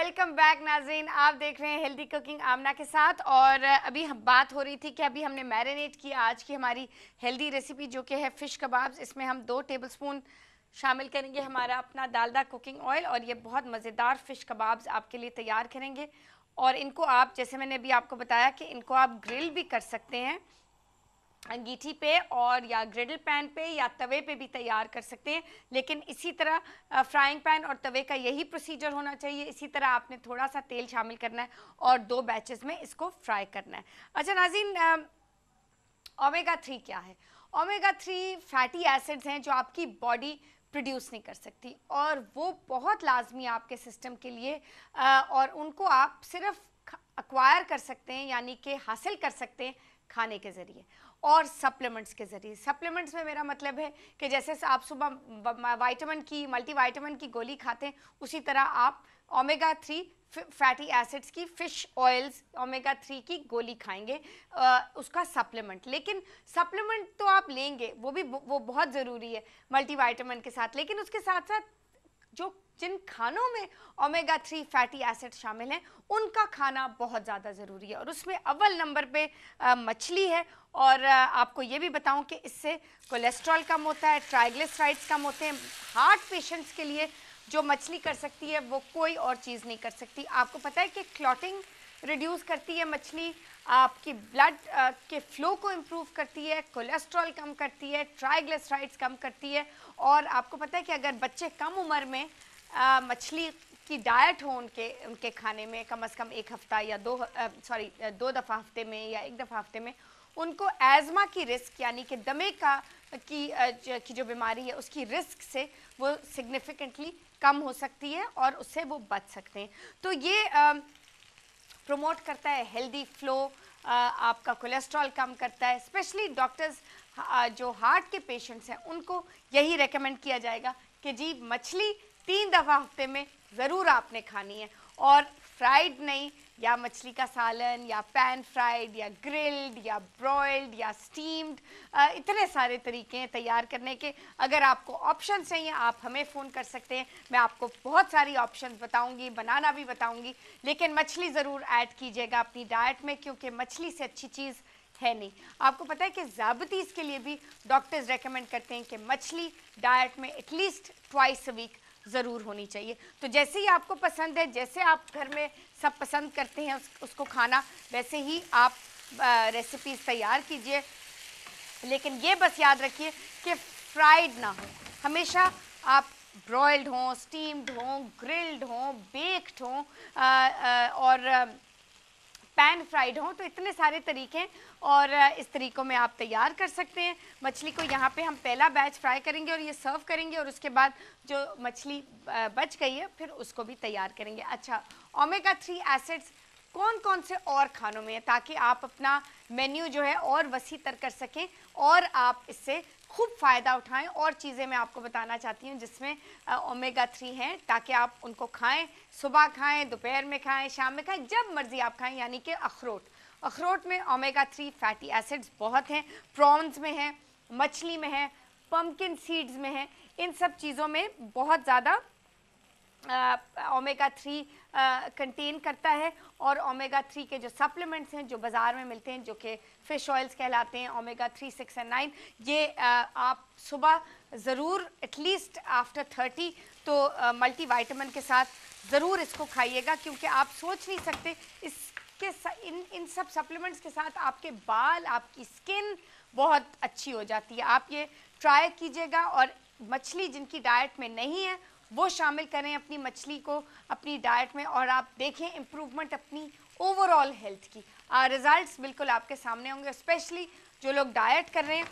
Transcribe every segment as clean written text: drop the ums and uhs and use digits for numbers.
Welcome back नाज़रीन, आप देख रहे हैं हेल्दी कुकिंग आमना के साथ। और अभी हम बात हो रही थी कि अभी हमने मैरिनेट किया आज की हमारी हेल्दी रेसिपी जो कि है फ़िश कबाब्स। इसमें हम 2 टेबलस्पून शामिल करेंगे हमारा अपना डालडा कुकिंग ऑयल, और ये बहुत मज़ेदार फ़िश कबाब्स आपके लिए तैयार करेंगे। और इनको आप, जैसे मैंने अभी आपको बताया कि इनको आप ग्रिल भी कर सकते हैं अंगीठी पे, और या ग्रिडल पैन पे या तवे पे भी तैयार कर सकते हैं। लेकिन इसी तरह फ्राइंग पैन और तवे का यही प्रोसीजर होना चाहिए। इसी तरह आपने थोड़ा सा तेल शामिल करना है और 2 बैचेस में इसको फ्राई करना है। अच्छा नाज़रीन, ओमेगा 3 क्या है? ओमेगा 3 फैटी एसिड्स हैं जो आपकी बॉडी प्रोड्यूस नहीं कर सकती, और वो बहुत लाजमी है आपके सिस्टम के लिए। और उनको आप सिर्फ अक्वायर कर सकते हैं, यानी कि हासिल कर सकते हैं खाने के ज़रिए और सप्लीमेंट्स के ज़रिए। सप्लीमेंट्स में मेरा मतलब है कि जैसे आप सुबह वाइटामिन की, मल्टीवाइटामिन की गोली खाते हैं, उसी तरह आप ओमेगा 3 फैटी एसिड्स की फ़िश ऑयल्स ओमेगा 3 की गोली खाएंगे, उसका सप्लीमेंट। लेकिन सप्लीमेंट तो आप लेंगे, वो बहुत ज़रूरी है मल्टीवाइटामिन के साथ, लेकिन उसके साथ साथ जिन खानों में ओमेगा 3 फैटी एसिड शामिल हैं उनका खाना बहुत ज़्यादा ज़रूरी है। और उसमें अव्वल नंबर पे मछली है। और आपको ये भी बताऊं कि इससे कोलेस्ट्रॉल कम होता है, ट्राइग्लिसराइड्स कम होते हैं। हार्ट पेशेंट्स के लिए जो मछली कर सकती है वो कोई और चीज़ नहीं कर सकती। आपको पता है कि क्लॉटिंग रिड्यूस करती है मछली, आपकी ब्लड के फ्लो को इम्प्रूव करती है, कोलेस्ट्रॉल कम करती है, ट्राइग्लिसराइड्स कम करती है। और आपको पता है कि अगर बच्चे कम उम्र में मछली की डाइट हो उनके खाने में कम से कम 1 हफ्ता या 2 दफ़ा हफ्ते में या 1 दफ़ा हफ्ते में, उनको एज़मा की रिस्क, यानी कि दमे की जो बीमारी है उसकी रिस्क से वो सिग्निफिकेंटली कम हो सकती है और उससे वो बच सकते हैं। तो ये प्रमोट करता है हेल्दी फ्लो, आपका कोलेस्ट्रॉल कम करता है। स्पेशली डॉक्टर्स जो हार्ट के पेशेंट्स हैं उनको यही रेकमेंड किया जाएगा कि जी मछली 3 दफ़ा हफ्ते में ज़रूर आपने खानी है, और फ्राइड नहीं, या मछली का सालन, या पैन फ्राइड, या ग्रिल्ड, या ब्रॉयल्ड, या स्टीम्ड। इतने सारे तरीके हैं तैयार करने के। अगर आपको ऑप्शन चाहिए आप हमें फ़ोन कर सकते हैं, मैं आपको बहुत सारी ऑप्शन बताऊंगी, बनाना भी बताऊंगी। लेकिन मछली ज़रूर ऐड कीजिएगा अपनी डाइट में, क्योंकि मछली से अच्छी चीज़ है नहीं। आपको पता है कि ज़ाबतीज़ के लिए भी डॉक्टर्स रेकमेंड करते हैं कि मछली डाइट में एटलीस्ट ट्वाइस अ वीक ज़रूर होनी चाहिए। तो जैसे ही आपको पसंद है, जैसे आप घर में सब पसंद करते हैं उसको खाना, वैसे ही आप रेसिपीज़ तैयार कीजिए। लेकिन ये बस याद रखिए कि फ्राइड ना हो, हमेशा आप ब्रॉयल्ड हों, स्टीम्ड हों, ग्रिल्ड हों, बेक्ड हों, और पैन फ्राइड हो। तो इतने सारे तरीके हैं, और इस तरीक़ों में आप तैयार कर सकते हैं मछली को। यहाँ पे हम पहला बैच फ्राई करेंगे और ये सर्व करेंगे, और उसके बाद जो मछली बच गई है फिर उसको भी तैयार करेंगे। अच्छा, ओमेगा 3 एसिड्स कौन कौन से और खानों में है, ताकि आप अपना मेन्यू जो है और वसी तर कर सकें और आप इससे खूब फ़ायदा उठाएं। और चीज़ें मैं आपको बताना चाहती हूँ जिसमें ओमेगा 3 हैं, ताकि आप उनको खाएं, सुबह खाएं, दोपहर में खाएं, शाम में खाएं, जब मर्ज़ी आप खाएं। यानी कि अखरोट में ओमेगा 3 फैटी एसिड्स बहुत हैं, प्रॉन्स में हैं, मछली में है, पम्पकिन सीड्स में है। इन सब चीज़ों में बहुत ज़्यादा ओमेगा 3 कंटेन करता है। और ओमेगा 3 के जो सप्लीमेंट्स हैं जो बाज़ार में मिलते हैं, जो कि फ़िश ऑयल्स कहलाते हैं, ओमेगा 3, 6 और 9, ये आप सुबह ज़रूर एटलीस्ट आफ्टर 30 तो मल्टीवाइटामिन के साथ ज़रूर इसको खाइएगा, क्योंकि आप सोच नहीं सकते इन सब सप्लीमेंट्स के साथ आपके बाल, आपकी स्किन बहुत अच्छी हो जाती है। आप ये ट्राई कीजिएगा। और मछली जिनकी डाइट में नहीं है वो शामिल करें अपनी मछली को अपनी डाइट में, और आप देखें इम्प्रूवमेंट अपनी ओवरऑल हेल्थ की। रिज़ल्ट्स बिल्कुल आपके सामने होंगे। स्पेशली जो लोग डाइट कर रहे हैं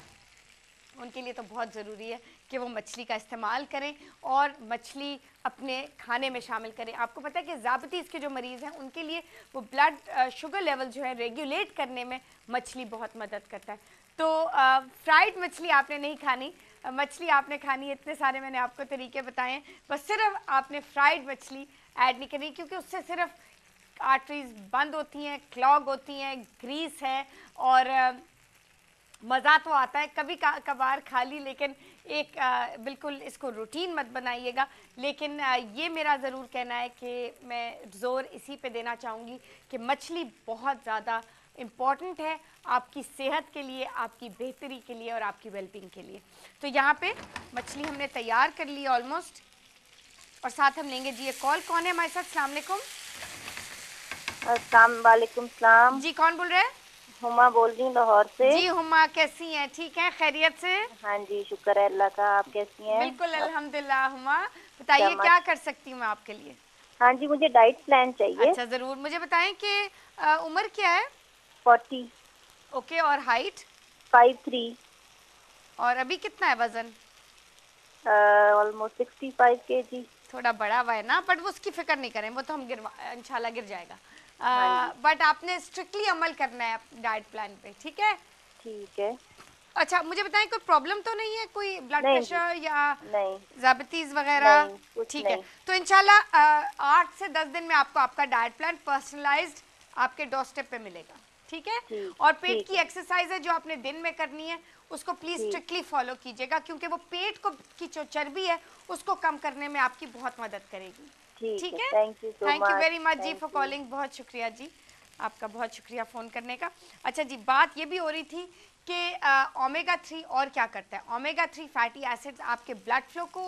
उनके लिए तो बहुत ज़रूरी है कि वो मछली का इस्तेमाल करें और मछली अपने खाने में शामिल करें। आपको पता है कि ज़ाबतीज़ के जो मरीज़ हैं उनके लिए वो ब्लड शुगर लेवल जो है रेगुलेट करने में मछली बहुत मदद करता है। तो फ्राइड मछली आपने नहीं खानी, मछली आपने खानी है। इतने सारे मैंने आपको तरीके बताए हैं, बस सिर्फ आपने फ्राइड मछली ऐड नहीं करनी, क्योंकि उससे सिर्फ आर्टरीज बंद होती हैं, क्लॉग होती हैं, ग्रीस है, और मज़ा तो आता है कभी कभार खा ली, लेकिन एक बिल्कुल इसको रूटीन मत बनाइएगा, लेकिन ये मेरा ज़रूर कहना है कि मैं ज़ोर इसी पे देना चाहूँगी कि मछली बहुत ज़्यादा इम्पॉर्टेंट है आपकी सेहत के लिए, आपकी बेहतरी के लिए और आपकी वेलबींग के लिए। तो यहाँ पे मछली हमने तैयार कर ली ऑलमोस्ट, और साथ हम लेंगे जी ये कॉल। कौन है हमारे साथ? अस्सलाम वालेकुम। अस्सलाम वालेकुम सलाम। जी कौन बोल रहे हैं? हुमा बोल रही हूँ लाहौर से। जी हुमा, कैसी हैं? ठीक हैं, खैरियत से? हाँ जी, शुक्र है अल्लाह का। आप कैसी हैं? बिल्कुल अल्हम्दुलिल्लाह। हुमा बताइए अच्छा, क्या कर सकती हूँ मैं आपके लिए? हाँ जी, मुझे डाइट प्लान चाहिए। अच्छा ज़रूर, मुझे बताएं कि उम्र क्या है? 40। ओके, और हाइट? 5'3". और अभी कितना है वजन? Almost 65 kg। थोड़ा बड़ा हुआ है ना, बट वो उसकी फिक्र नहीं करें, वो तो हम गिरवा इंशाल्लाह गिर जाएगा। हाँ जी, बट आपने स्ट्रिक्टली अमल करना है डाइट प्लान पे, ठीक है? ठीक है। अच्छा मुझे बताएं कोई प्रॉब्लम तो नहीं है, कोई ब्लड नहीं जी, प्रेशर या नहीं, डायबिटीज वगैरह? नहीं, कुछ ठीक है, नहीं। तो इंशाल्लाह 8 से 10 दिन में आपको आपका डाइट प्लान पर्सनलाइज्ड आपके डोर स्टेप पे मिलेगा, ठीक है? ठीक, और पेट ठीक की है, एक्सरसाइज है जो आपने दिन में करनी है, उसको प्लीज ठीक, स्ट्रिक्टली फॉलो कीजिएगा, क्योंकि वो पेट को की जो चर्बी है उसको कम करने में आपकी बहुत मदद करेगी, ठीक है। ठीक है? Thank you so thank you much. Very much जी थैंक फॉर यू। कॉलिंग, बहुत शुक्रिया जी, आपका बहुत शुक्रिया फ़ोन करने का। अच्छा जी, बात ये भी हो रही थी कि ओमेगा 3 और क्या करता है। ओमेगा 3 फैटी एसिड्स आपके ब्लड फ्लो को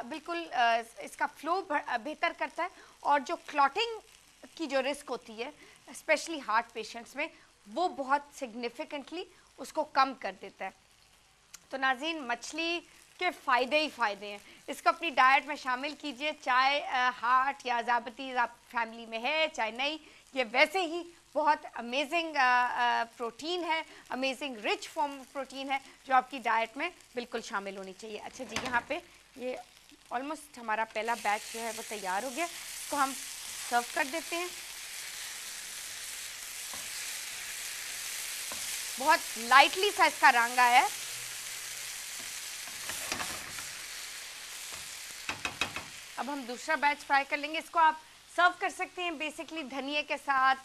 बिल्कुल इसका फ्लो बेहतर करता है, और जो क्लॉटिंग की जो रिस्क होती है स्पेशली हार्ट पेशेंट्स में, वो बहुत सिग्निफिकेंटली उसको कम कर देता है। तो नाज़रीन, मछली के फ़ायदे ही फ़ायदे हैं, इसको अपनी डाइट में शामिल कीजिए, चाहे हार्ट या डायबिटीज़ आप फैमिली में है चाहे नहीं। ये वैसे ही बहुत अमेजिंग प्रोटीन है, अमेजिंग रिच फॉर्म प्रोटीन है जो आपकी डाइट में बिल्कुल शामिल होनी चाहिए। अच्छा जी, यहाँ पे ये ऑलमोस्ट हमारा पहला बैच जो है वो तैयार हो गया, इसको हम सर्व कर देते हैं। बहुत लाइटली सा इसका रंग आया है। अब हम दूसरा बैच फ्राई कर लेंगे, इसको आप सर्व कर सकते हैं बेसिकली धनिया के साथ,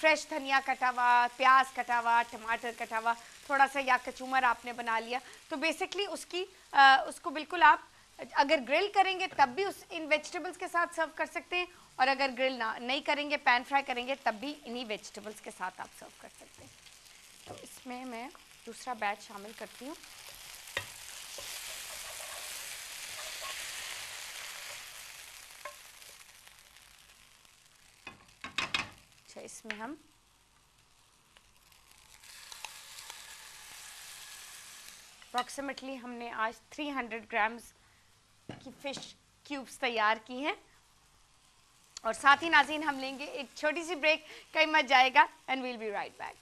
फ्रेश धनिया कटा हुआ, प्याज कटा हुआ, टमाटर कटा हुआ, थोड़ा सा या कचूमर आपने बना लिया, तो बेसिकली उसको बिल्कुल आप अगर ग्रिल करेंगे तब भी उस इन वेजिटेबल्स के साथ सर्व कर सकते हैं, और अगर ग्रिल नहीं करेंगे, पैन फ्राई करेंगे, तब भी इन्हीं वेजिटेबल्स के साथ आप सर्व कर सकते हैं। तो इसमें मैं दूसरा बैच शामिल करती हूँ। अच्छा, इसमें हम अप्रॉक्सीमेटली हमने आज 300 ग्राम्स की फ़िश क्यूब्स तैयार की हैं, और साथ ही नाज़रीन हम लेंगे एक छोटी सी ब्रेक, कहीं मत जाएगा, and will be right back.